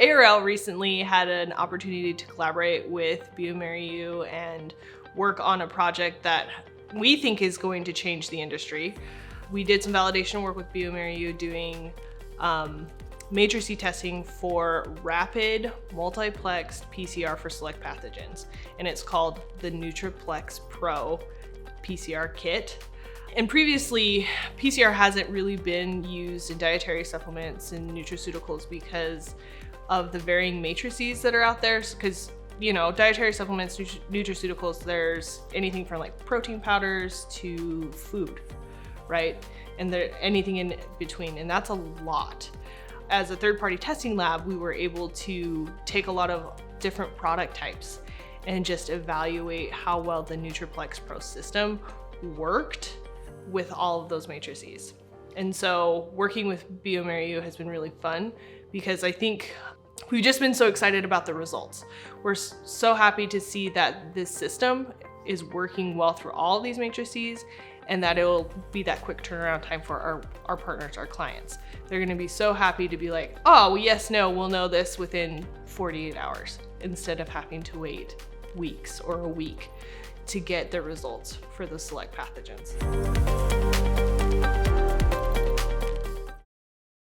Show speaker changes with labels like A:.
A: ARL recently had an opportunity to collaborate with bioMérieux and work on a project that we think is going to change the industry. We did some validation work with bioMérieux doing matrices testing for rapid multiplexed PCR for select pathogens. And it's called the Nutriplex Pro PCR kit. And previously, PCR hasn't really been used in dietary supplements and nutraceuticals because of the varying matrices that are out there. Because, you know, dietary supplements, nutraceuticals, there's anything from like protein powders to food, right? And there anything in between, and that's a lot. As a third-party testing lab, we were able to take a lot of different product types and just evaluate how well the Nutriplex Pro system worked with all of those matrices. And so working with bioMérieux has been really fun because I think we've just been so excited about the results. We're so happy to see that this system is working well through all of these matrices and that it will be that quick turnaround time for our partners, our clients. They're gonna be so happy to be like, oh, yes, no, we'll know this within 48 hours instead of having to wait weeks or a week to get the results for the select pathogens.